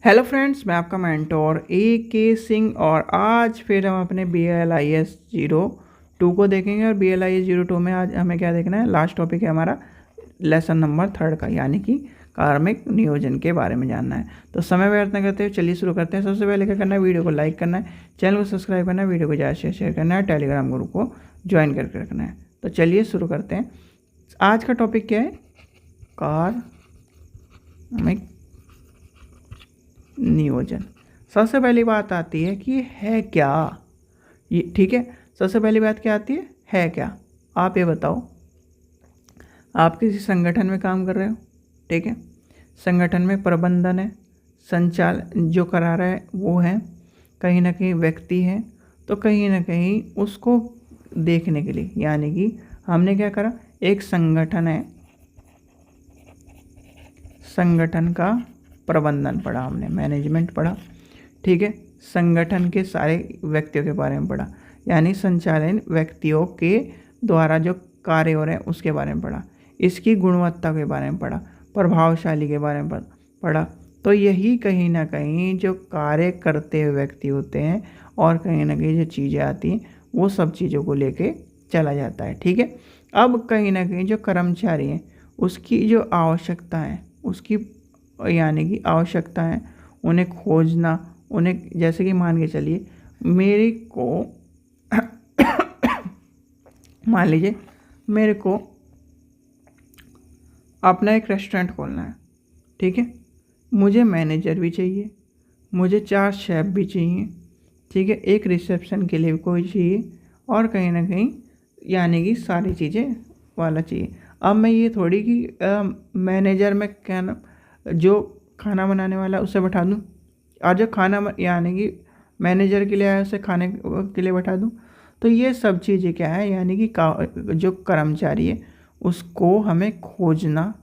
Hello friends, मैं आपका mentor ए के सिंह और आज फिर हम अपने BLIS 02 को देखेंगे। और BLIS 02 में आज हमें क्या देखना है, लास्ट टॉपिक है हमारा लेसन नंबर 3 का, यानी कि कार्मिक नियोजन के बारे में जानना है। तो समय व्यर्थ न करते हुए चलिए शुरू करते हैं। सबसे पहले क्या करना है, वीडियो को लाइक करना है, चैनल को सब्सक्राइब करना है, वीडियो को ज़्यादा शेयर करना है, टेलीग्राम ग्रुप को ज्वाइन करके रखना है। तो चलिए शुरू करते हैं। आज का टॉपिक क्या है, कार्मिक नियोजन। सबसे पहली बात आती है कि है क्या ये, ठीक है। सबसे पहली बात क्या आती है क्या। आप ये बताओ, आप किसी संगठन में काम कर रहे हो, ठीक है। संगठन में प्रबंधन है, संचालन जो करा रहा है वो है, कहीं ना कहीं व्यक्ति है, तो कहीं ना कहीं उसको देखने के लिए, यानी कि हमने क्या करा, एक संगठन है, संगठन का प्रबंधन पढ़ा हमने, मैनेजमेंट पढ़ा, ठीक है। संगठन के सारे व्यक्तियों के बारे में पढ़ा, यानी संचालन व्यक्तियों के द्वारा जो कार्य हो रहे हैं उसके बारे में पढ़ा, इसकी गुणवत्ता के बारे में पढ़ा, प्रभावशाली के बारे में पढ़ा। तो यही कहीं ना कहीं जो कार्य करते हुए व्यक्ति होते हैं और कहीं ना कहीं जो चीज़ें आती हैं वो सब चीज़ों को लेके चला जाता है, ठीक है। अब कहीं ना कहीं जो कर्मचारी हैं उसकी जो आवश्यकता है, उसकी यानी कि आवश्यकता है, उन्हें खोजना, उन्हें जैसे कि मान के चलिए मेरे को मान लीजिए मेरे को अपना एक रेस्टोरेंट खोलना है, ठीक है। मुझे मैनेजर भी चाहिए, मुझे 4 शेफ भी चाहिए, ठीक है, एक रिसेप्शन के लिए कोई चाहिए, और कहीं ना कहीं यानी कि सारी चीज़ें वाला चाहिए। अब मैं ये थोड़ी कि मैनेजर में क्या ना, जो खाना बनाने वाला उसे बैठा दूँ, और जो खाना यानी कि मैनेजर के लिए आया उसे खाने के लिए बैठा दूँ। तो ये सब चीज़ें क्या है, यानी कि जो कर्मचारी है उसको हमें खोजना,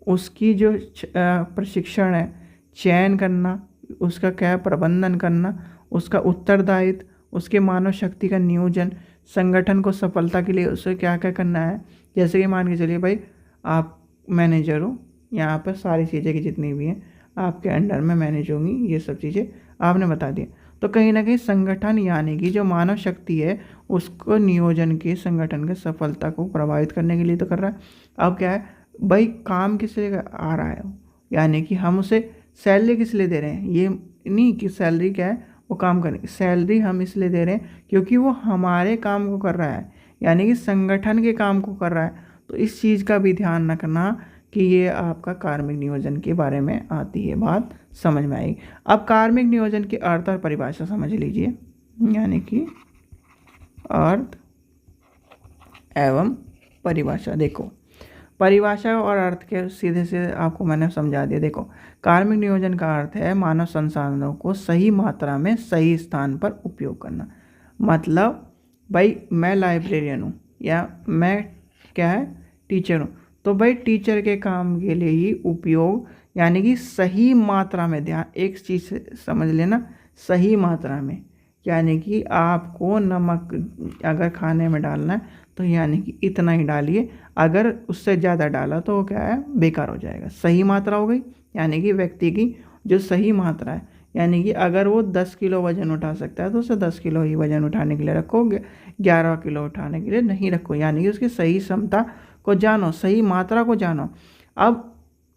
उसकी जो प्रशिक्षण है, चयन करना, उसका क्या है, प्रबंधन करना, उसका उत्तरदायित्व, उसके मानव शक्ति का नियोजन, संगठन को सफलता के लिए उसे क्या क्या करना है। जैसे कि मान के चलिए भाई आप मैनेजर हो, यहाँ पर सारी चीज़ें की जितनी भी हैं आपके अंडर में मैनेज होंगी, ये सब चीज़ें आपने बता दी। तो कहीं ना कहीं संगठन यानी कि जो मानव शक्ति है उसको नियोजन के संगठन के सफलता को प्रभावित करने के लिए तो कर रहा है। अब क्या है भाई, काम किस लिए आ रहा है, यानी कि हम उसे सैलरी किस लिए दे रहे हैं, ये नहीं कि सैलरी क्या है वो काम करने, सैलरी हम इसलिए दे रहे हैं क्योंकि वो हमारे काम को कर रहा है, यानी कि संगठन के काम को कर रहा है। तो इस चीज़ का भी ध्यान रखना कि ये आपका कार्मिक नियोजन के बारे में आती है, बात समझ में आएगी। अब कार्मिक नियोजन की अर्थ और परिभाषा समझ लीजिए, यानी कि अर्थ एवं परिभाषा। देखो, परिभाषा और अर्थ के सीधे सीधे आपको मैंने समझा दिया। देखो, कार्मिक नियोजन का अर्थ है मानव संसाधनों को सही मात्रा में सही स्थान पर उपयोग करना। मतलब भाई मैं लाइब्रेरियन हूँ या मैं क्या है, टीचर हूँ, तो भाई टीचर के काम के लिए ही उपयोग, यानी कि सही मात्रा में, ध्यान एक चीज़ से समझ लेना, सही मात्रा में, यानी कि आपको नमक अगर खाने में डालना है तो यानी कि इतना ही डालिए, अगर उससे ज़्यादा डाला तो वो क्या है, बेकार हो जाएगा। सही मात्रा हो गई, यानी कि व्यक्ति की जो सही मात्रा है, यानी कि अगर वो 10 किलो वज़न उठा सकता है तो उसे 10 किलो ही वज़न उठाने के लिए रखो, 11 किलो उठाने के लिए नहीं रखो, यानी कि उसकी सही क्षमता को जानो, सही मात्रा को जानो। अब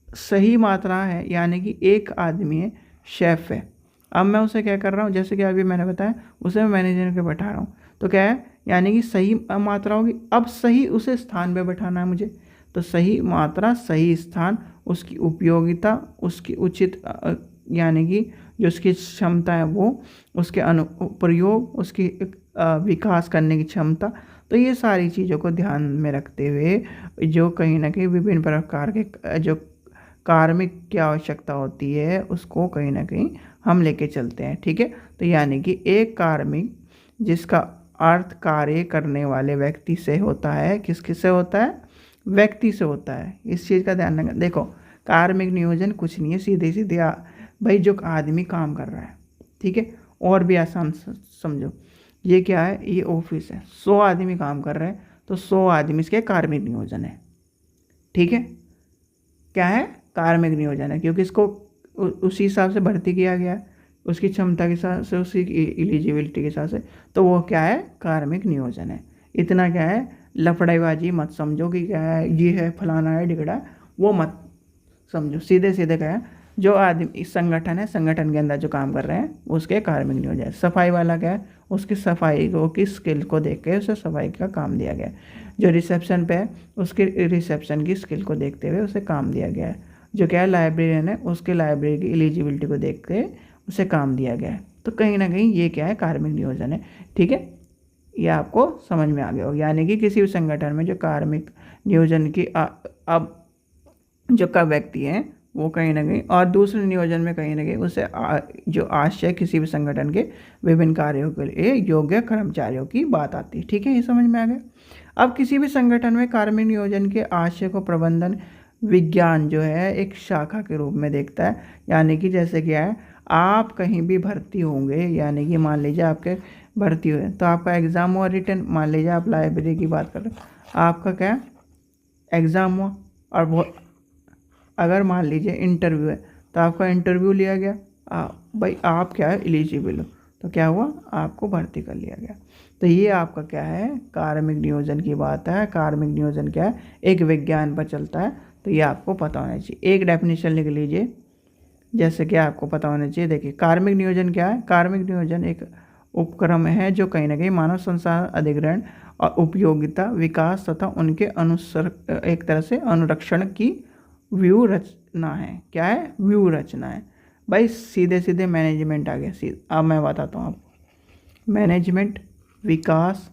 सही मात्रा है, यानी कि एक आदमी है, शेफ़ है, अब मैं उसे क्या कर रहा हूँ, जैसे कि अभी मैंने बताया उसे मैं मैनेजर के बैठा रहा हूँ, तो क्या है, यानी कि सही मात्रा होगी। अब सही उसे स्थान पे बैठाना है मुझे, तो सही मात्रा, सही स्थान, उसकी उपयोगिता, उसकी उचित यानी कि जो उसकी क्षमता है वो, उसके प्रयोग, उसकी विकास करने की क्षमता। तो ये सारी चीज़ों को ध्यान में रखते हुए जो कहीं ना कहीं विभिन्न प्रकार के जो कार्मिक की आवश्यकता होती है उसको कहीं ना कहीं हम लेके चलते हैं, ठीक है। तो यानी कि एक कार्मिक जिसका अर्थ कार्य करने वाले व्यक्ति से होता है, किस किस से होता है, व्यक्ति से होता है। इस चीज़ का ध्यान रखना। देखो, कार्मिक नियोजन कुछ नहीं है, सीधे सीधे भाई जो आदमी काम कर रहा है, ठीक है। और भी आसान समझो, ये क्या है, ये ऑफिस है, 100 आदमी काम कर रहे हैं, तो 100 आदमी इसके कार्मिक नियोजन है, ठीक है। क्या है, कार्मिक नियोजन है, क्योंकि इसको उसी हिसाब से भर्ती किया गया है, उसकी क्षमता के साथ से, उसकी एलिजिबिलिटी के साथ से, तो वो क्या है, कार्मिक नियोजन है। इतना क्या है, लफड़ाईबाजी मत समझो कि क्या है, ये है फलाना है ढिगड़ा है, वो मत समझो। सीधे सीधे क्या है, जो आदमी संगठन है, संगठन के अंदर जो काम कर रहे हैं उसके कार्मिक नियोजन है। सफाई वाला क्या है, उसकी सफाई को की स्किल को देख के उसे सफाई का काम दिया गया है। जो रिसेप्शन पे है उसके रिसेप्शन की स्किल को देखते हुए उसे काम दिया गया है। जो क्या है लाइब्रेरियन है, उसके लाइब्रेरी की एलिजिबिलिटी को देख के उसे काम दिया गया है। तो कहीं ना कहीं ये क्या है, कार्मिक नियोजन है। ठीक है, ये आपको समझ में आ गया हो। यानी कि किसी भी संगठन में जो कार्मिक नियोजन की अब जो का व्यक्ति है वो कहीं ना कहीं, और दूसरे नियोजन में कहीं ना कहीं उसे जो आशय किसी भी संगठन के विभिन्न कार्यों के लिए योग्य कर्मचारियों की बात आती है। ठीक है, ये समझ में आ गया। अब किसी भी संगठन में कार्मिक नियोजन के आशय को प्रबंधन विज्ञान जो है एक शाखा के रूप में देखता है। यानी कि जैसे क्या है, आप कहीं भी भर्ती होंगे, यानी कि मान लीजिए आपके भर्ती हुए तो आपका एग्ज़ाम हुआ रिटन, मान लीजिए आप लाइब्रेरी की बात कर रहे हो, आपका क्या एग्ज़ाम हुआ, और वो अगर मान लीजिए इंटरव्यू है तो आपका इंटरव्यू लिया गया, भाई आप क्या है एलिजिबल हो, तो क्या हुआ, आपको भर्ती कर लिया गया। तो ये आपका क्या है, कार्मिक नियोजन की बात है। कार्मिक नियोजन क्या है, एक विज्ञान पर चलता है, तो ये आपको पता होना चाहिए। एक डेफिनेशन लिख लीजिए, जैसे कि आपको पता होना चाहिए। देखिए कार्मिक नियोजन क्या है, कार्मिक नियोजन एक उपक्रम है जो कहीं ना कहीं मानव संसाधन अधिग्रहण और उपयोगिता विकास तथा उनके अनुसर एक तरह से अनुरक्षण की व्यू रचना है। क्या है, व्यू रचना है। भाई सीधे सीधे मैनेजमेंट आ गया। अब मैं बताता हूँ आपको, मैनेजमेंट, विकास,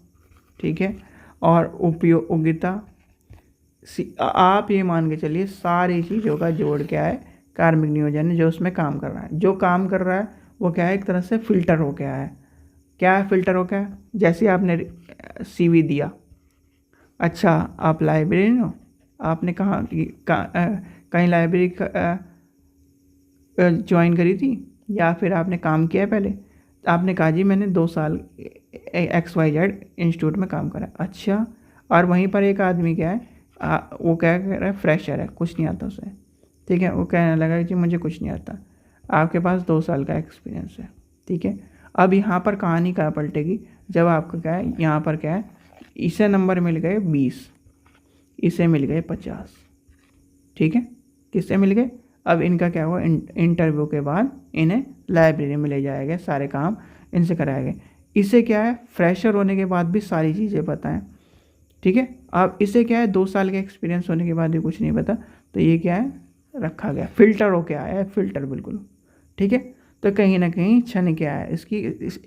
ठीक है, और उपयोगिता, आप ये मान के चलिए सारी चीज़ों का जोड़ क्या है, कार्मिक नियोजन है। जो उसमें काम कर रहा है, जो काम कर रहा है वो क्या है, एक तरह से फिल्टर हो गया है। क्या है, फिल्टर हो गया है। जैसे आपने CV दिया, अच्छा आप लाइब्रेरियन हो, आपने कहीं लाइब्रेरी ज्वाइन करी थी, या फिर आपने काम किया है पहले, आपने कहा जी मैंने 2 साल XYZ इंस्टीट्यूट में काम करा। अच्छा, और वहीं पर एक आदमी क्या है, वो क्या कह रहा है, फ्रेशर है, कुछ नहीं आता उसे। ठीक है, वो कहने लगा कि मुझे कुछ नहीं आता। आपके पास 2 साल का एक्सपीरियंस है। ठीक है, अब यहाँ पर कहानी कहाँ पलटेगी, जब आपका क्या है, यहाँ पर क्या है, इसे नंबर मिल गए 20, इसे मिल गए 50। ठीक है, किससे मिल गए, अब इनका क्या हुआ, इंटरव्यू के बाद इन्हें लाइब्रेरी में ले जाया गया, सारे काम इनसे कराया गया। इसे क्या है, फ्रेशर होने के बाद भी सारी चीज़ें पता हैं। ठीक है, अब इसे क्या है, 2 साल के एक्सपीरियंस होने के बाद भी कुछ नहीं पता, तो ये क्या है, रखा गया, फिल्टर हो क्या है, फिल्टर बिल्कुल। ठीक है, तो कहीं ना कहीं क्षण क्या है, इसकी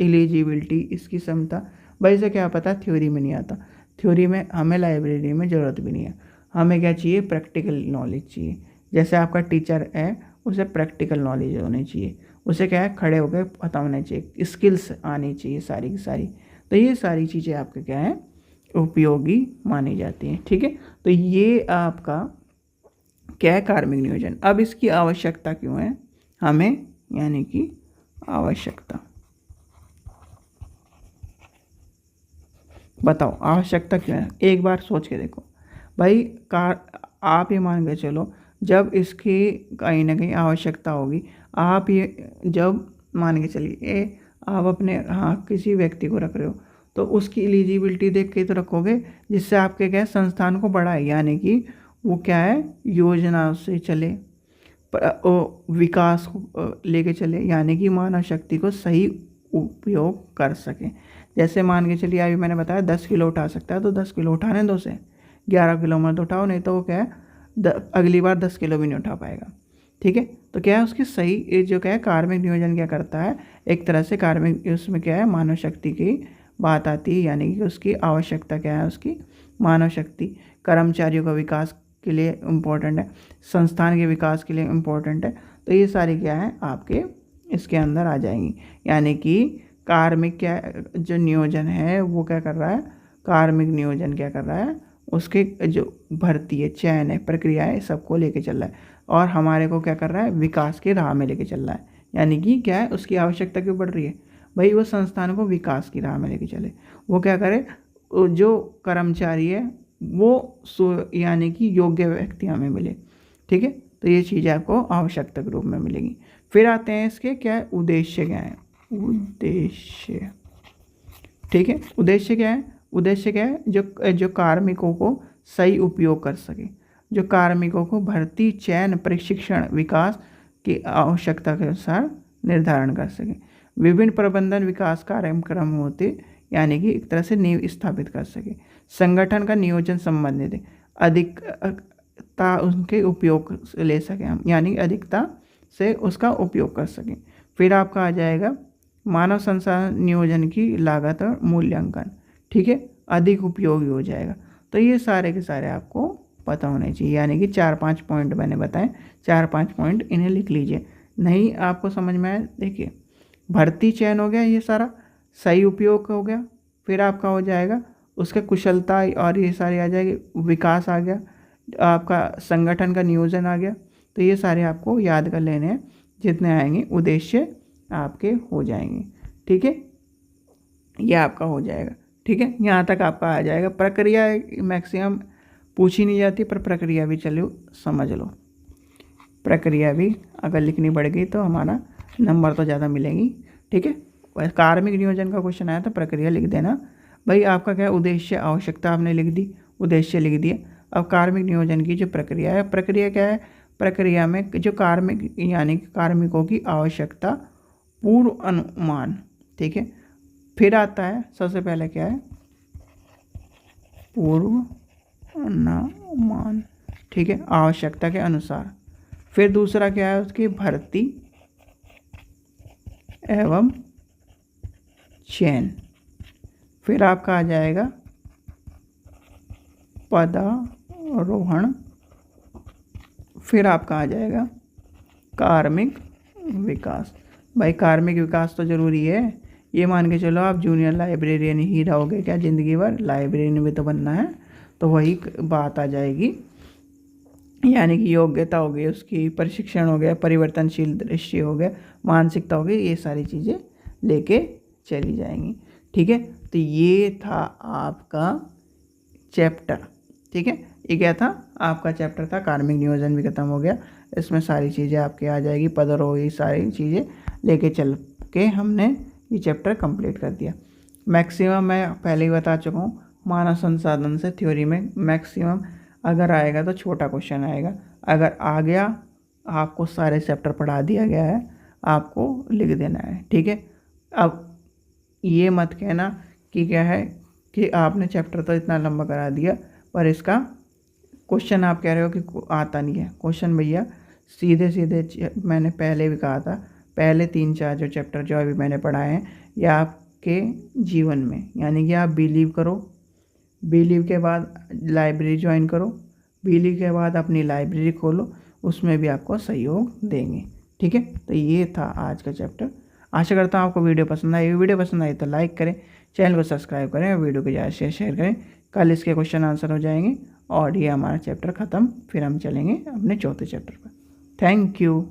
एलिजिबिलिटी, इसकी क्षमता, भाई इसे क्या पता, थ्योरी में नहीं आता। थ्योरी में हमें लाइब्रेरी में ज़रूरत भी नहीं है, हमें क्या चाहिए, प्रैक्टिकल नॉलेज चाहिए। जैसे आपका टीचर है, उसे प्रैक्टिकल नॉलेज होनी चाहिए, उसे क्या है, खड़े होकर पता होना चाहिए, स्किल्स आनी चाहिए सारी की सारी। तो ये सारी चीज़ें आपके क्या है, उपयोगी मानी जाती हैं। ठीक है, तो ये आपका क्या है, कार्मिक नियोजन। अब इसकी आवश्यकता क्यों है हमें, यानी कि आवश्यकता, बताओ आवश्यकता क्यों है, एक बार सोच के देखो भाई। आप ये मान के चलो, जब इसकी कहीं ना कहीं आवश्यकता होगी, आप ये जब मान के चलिए आप अपने किसी व्यक्ति को रख रहे हो, तो उसकी एलिजिबिलिटी देख के तो रखोगे जिससे आपके क्या संस्थान को बढ़ाए, यानी कि वो क्या है, योजना से चले, विकास को लेके चले, यानी कि मानव शक्ति को सही उपयोग कर सकें। जैसे मान के चलिए अभी मैंने बताया 10 किलो उठा सकता है, तो 10 किलो उठाने दो से, 11 किलो मत उठाओ, नहीं तो वो क्या है, अगली बार 10 किलो भी नहीं उठा पाएगा। ठीक है, तो क्या है, उसकी सही जो क्या है, कार्मिक नियोजन क्या करता है, एक तरह से कार्मिक, उसमें क्या है, मानव शक्ति की बात आती है। यानी कि उसकी आवश्यकता क्या है, उसकी मानव शक्ति कर्मचारियों का विकास के लिए इम्पोर्टेंट है, संस्थान के विकास के लिए इम्पोर्टेंट है। तो ये सारी क्या है, आपके इसके अंदर आ जाएंगी। यानी कि कार्मिक क्या जो नियोजन है वो क्या कर रहा है, कार्मिक नियोजन क्या कर रहा है, उसके जो भर्ती है, चयन है, प्रक्रिया है, सबको लेके चल रहा है, और हमारे को क्या कर रहा है, विकास की राह में लेके चल रहा है। यानी कि क्या है, उसकी आवश्यकता क्यों बढ़ रही है, भाई वो संस्थान को विकास की राह में लेके चले, वो क्या करे, जो कर्मचारी है वो यानी कि योग्य व्यक्ति हमें मिले। ठीक है, तो ये चीज़ें आपको आवश्यकता के रूप में मिलेगी। फिर आते हैं इसके क्या है, उद्देश्य क्या है, उद्देश्य। ठीक है, उद्देश्य क्या है, उद्देश्य क्या है, जो कार्मिकों को सही उपयोग कर सके, जो कार्मिकों को भर्ती, चयन, प्रशिक्षण, विकास की आवश्यकता के अनुसार निर्धारण कर सके। विभिन्न प्रबंधन विकास कार्यक्रम होते, यानी कि एक तरह से नींव स्थापित कर सके। संगठन का नियोजन संबंधित है, अधिकता उनके उपयोग ले सकें हम, यानी अधिकता से उसका उपयोग कर सकें। फिर आपका आ जाएगा मानव संसाधन नियोजन की लागत और मूल्यांकन। ठीक है, अधिक उपयोगी हो जाएगा। तो ये सारे के सारे आपको पता होने चाहिए, यानी कि 4-5 पॉइंट मैंने बताए, 4-5 पॉइंट इन्हें लिख लीजिए। नहीं आपको समझ में आया, देखिए भर्ती चयन हो गया, ये सारा सही उपयोग हो गया। फिर आपका हो जाएगा उसका कुशलता और ये सारे आ जाएगी, विकास आ गया, आपका संगठन का नियोजन आ गया। तो ये सारे आपको याद कर लेने हैं, जितने आएंगे उद्देश्य आपके हो जाएंगे। ठीक है, ये आपका हो जाएगा। ठीक है, यहाँ तक आपका आ जाएगा। प्रक्रिया मैक्सिमम पूछी नहीं जाती, पर प्रक्रिया भी चलो समझ लो। प्रक्रिया भी अगर लिखनी पड़ गई तो हमारा नंबर तो ज़्यादा मिलेंगी। ठीक है, कार्मिक नियोजन का क्वेश्चन आया तो प्रक्रिया लिख देना भाई। आपका क्या है, उद्देश्य, आवश्यकता आपने लिख दी, उद्देश्य लिख दिया। अब कार्मिक नियोजन की जो प्रक्रिया है, प्रक्रिया क्या है, प्रक्रिया में जो कार्मिक यानी कार्मिकों की आवश्यकता, पूर्व अनुमान। ठीक है, फिर आता है सबसे पहले क्या है, पूर्व अनुमान। ठीक है, आवश्यकता के अनुसार। फिर दूसरा क्या है, उसकी भर्ती एवं चयन। फिर आपका आ जाएगा पदारोहण। फिर आपका आ जाएगा कार्मिक विकास। भाई कार्मिक विकास तो ज़रूरी है, ये मान के चलो आप जूनियर लाइब्रेरियन ही रहोगे क्या ज़िंदगी भर, लाइब्रेरियन भी तो बनना है। तो वही बात आ जाएगी, यानी कि योग्यता हो गई उसकी, प्रशिक्षण हो गया, परिवर्तनशील दृष्टि हो गया, मानसिकता हो गई, ये सारी चीज़ें लेके चली जाएंगी। ठीक है, तो ये था आपका चैप्टर। ठीक है, ये क्या था, आपका चैप्टर था, कार्मिक नियोजन भी खत्म हो गया। इसमें सारी चीज़ें आपके आ जाएगी, पदारोही सारी चीज़ें लेके चल के हमने ये चैप्टर कंप्लीट कर दिया। मैक्सिमम मैं पहले ही बता चुका हूँ, मानव संसाधन से थ्योरी में मैक्सिमम अगर आएगा तो छोटा क्वेश्चन आएगा, अगर आ गया आपको सारे चैप्टर पढ़ा दिया गया है, आपको लिख देना है। ठीक है, अब ये मत कहना कि क्या है कि आपने चैप्टर तो इतना लंबा करा दिया पर इसका क्वेश्चन आप कह रहे हो कि आता नहीं है। क्वेश्चन भैया सीधे सीधे मैंने पहले भी कहा था, पहले 3-4 जो चैप्टर जो अभी मैंने पढ़ाए हैं, या आपके जीवन में, यानी कि आप बिलीव करो, बिलीव के बाद लाइब्रेरी ज्वाइन करो, बिलीव के बाद अपनी लाइब्रेरी खोलो, उसमें भी आपको सहयोग देंगे। ठीक है, तो ये था आज का चैप्टर। आशा करता हूँ आपको वीडियो पसंद आई। वीडियो पसंद आई तो लाइक करें, चैनल को सब्सक्राइब करें और वीडियो को ज़्यादा से शेयर करें। कल इसके क्वेश्चन आंसर हो जाएंगे और ये हमारा चैप्टर ख़त्म, फिर हम चलेंगे अपने चौथे चैप्टर पर। Thank you.